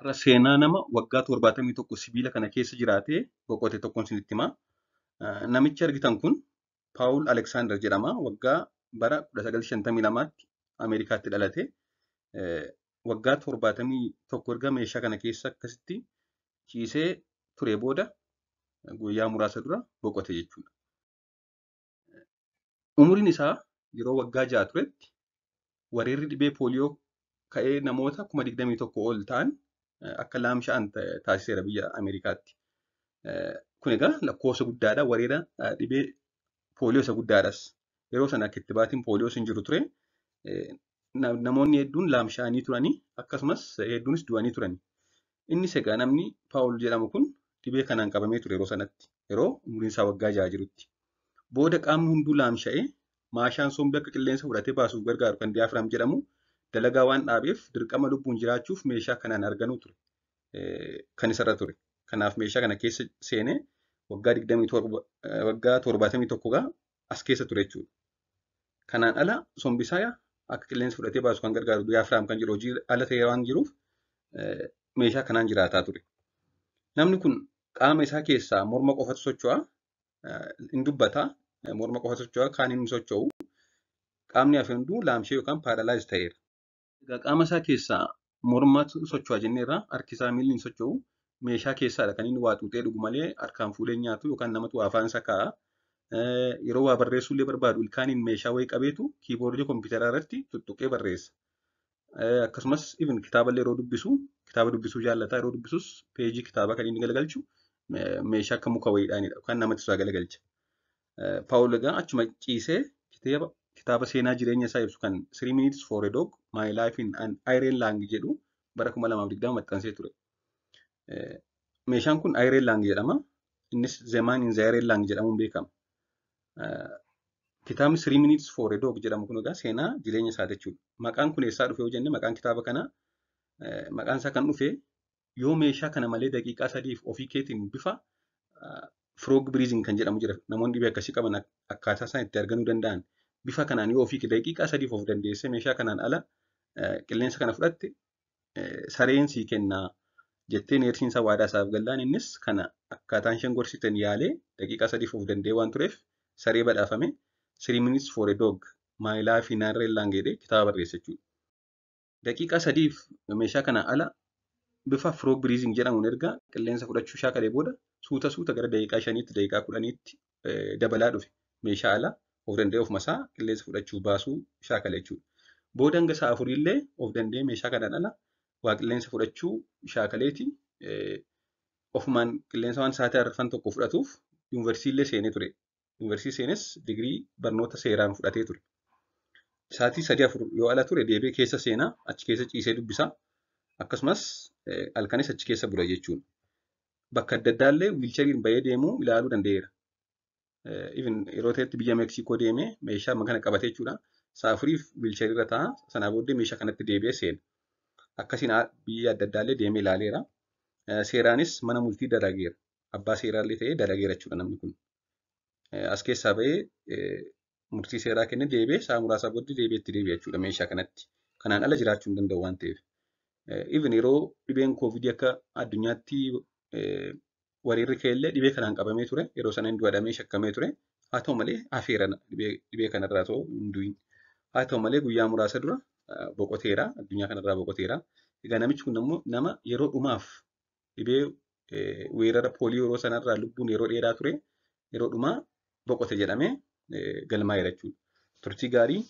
Har'a seenaa nama waggaa 71 sibiila kana keessa jiraatee boqote tokkoon isinitti himaa. Namichi argitan kun Paawul Aleksaandar jedhama. Waggaa bara 1952tti Ameerikaatti dhalate. Waggaa 71 erga meeshaa kana keessa akkasitti ciisee ture booda guyyaa muraasa dura boqote jechuudha. Umuriin isaa yeroo waggaa 6 turetti weerarri dhibee pooliyoo ka'ee namoota 21,000 ol ta'an akka laamsha'an taasiseera biyya Ameerikaatti. Kun egaa lakkoofsa guddaadha. Weerara dhibee pooliyoo isa guddaadhas. Yeroo sana akka ittibaatiin pooliyoos hin jiru ture. Namoonni hedduun laamsha'anii turanii akkasumas hedduunis du'anii turani. Innis egaa namni Paawul jedhamu kun dhibee kanaan qabamee ture yeroo sanatti. Yeroo umuriin isaa waggaa 6 jirutti. Booda qaamni hunduu laamsha'ee maashaan sombii akka qilleensa fudhatee baasuuf gargaaru kan diyaafiraam jedhamu dalagaa waan dhaabeef dirqama lubbuun jiraachuuf meeshaa kanaan arganuu ture. Kan isarra ture. Kanaaf meeshaa kana keessa seenee waggaa 71 as keessa ture jechuudha. Kanaan ala sombisaa akka qilleensa fudhatee baasu kan gargaaru diyaafiraam kan jedhu hojii ala ta'ee waan jiruuf meeshaa kanaan jiraataa ture. Namni kun qaama isaa keessaa morma qofatu socho'a. Hin dubbata. Morma qofatu socho'a. Kaan hin socho'u. Qaamni hafe hunduu laamshee yookaan paaralaayiz ta'eera. Qaama isaa keessaa mormatu socho'a jenneerra harki isaa miilli hin socho'u. Meeshaa keessaadha kan inni waa xuuxee dhugu malee harkaan fuudhee nyaatu yookaan namatu waa afaan isaa kaa'a. Yeroo waa barreessuu illee barbaadu ilkaaniin meeshaa wayii qabeetu kiiboordii kompiitaraa irratti tuttuqee barreessa. Akkasumas even kitaaballee yeroo dubbisu kitaaba dubbisuu jaallata. Yeroo dubbisus peejii kitaabaa kan inni galagalchu meeshaa akka muka wayiidhaanidha yookaan namatti isaa galagalcha. Paawul egaa achuma ciisee kitaaba seenaa jireenya isaa ibsu kan 3 minutes for a dog my life in an Ireland jedhu bara 2020 maxxansee ture. Meeshaan kun Ireland jedhama. Innis The Man in the Ireland jedhamuun beekama. Kitaabni 3 minutes for a dog jedhamu kun egaa seenaa jireenya isaa jechuudha. Maqaan kun eessaa dhufe yoo jenne maqaan kitaaba kanaa maqaan isaa kan dhufe yoo meeshaa kana malee daqiiqaa 3 ofii keetiin bifa frog breathing kan jedhamu jira. Namoonni dhibee akkasii qaban akkaataa isaan itti arganuu danda'an. Bifa kanaan yoo ofii daqiiqaa 3 of dandeesse meeshaa kanaan ala qilleensa kana fudhatte sareen sii kennaa jettee neersiin isaa waadaa isaaf gallaan innis kana akkaataan isheen gorsitan yaalee daqiiqaa 3 of danda'ee waan tureef saree badhaafame 3 minutes for a dog my life in Ireland jedhee kitaaba barreesse jechuudha. Daqiiqaa 3f meeshaa kanaan ala bifa frog breathing jedhamuun erga qilleensa fudhachuu shaakalee booda suuta gara daqiiqaa 5tti daqiiqaa 10tti dabalaa dhufe meeshaa ala of danda'ee of masaa qilleensa fudhachuu baasuu shaakale jechuudha. Booda hanga sa'a 4 illee of danda'ee meeshaa kanaan ala waa qilleensa fudhachuu shaakaleeti ofumaan qilleensa waan sa'aatii arfan tokko fudhatuuf yuunivarsiitii illee seenee ture. Yuunivarsiitii seenes digirii barnoota seeraan fudhatee ture. Sa'aatii 3-4 yoo ala ture deebi'ee keessa seenaa achi keessa ciisee dubbisaa akkasumas halkanis achi keessa bula jechuudha. Bakka adda addaa illee wiilchariin bahee deemuu ilaaluu danda'eera. Even yeroo ta'etti biyya Meeksikoo deemee meeshaa kana qabatee jechuudha. Sa'a 4f wiilcharii irra taa'a. Sanaa booddee meeshaa kanatti deebi'ee seena. Akkasiin biyya adda addaa illee deemee ilaaleera. Seeraanis mana murtii dalageera. Abbaa seeraallee ta'ee dalageera jechuudha namni kun. As keessaa bahee murtii seeraa kennee deebi'ee sa'a muraasa booddee deebi'ee itti deebi'a jechuudha meeshaa kanatti. Kanaan ala jiraachuu hin danda'u waan ta'eef. Even yeroo dhibeen koovidii akka addunyaatti weerarri ka'ellee dhibee kanaan qabamee ture. Yeroo sana hin du'adhamee shakkamee ture. Haa ta'u malee hafeera dhibee kanarraa ta'uu hin du'in. Haa ta'u malee guyyaa muraasa dura boqoteera. Addunyaa kanarraa boqoteera. Egaa namichi kun immoo nama yeroo dhumaaf dhibee weerara pooliyoo yeroo sanarraa lubbuun yeroo dheeraa ture. Yeroo dhumaa boqote jedhamee galmaa'eera jechuudha. Turtii gaarii.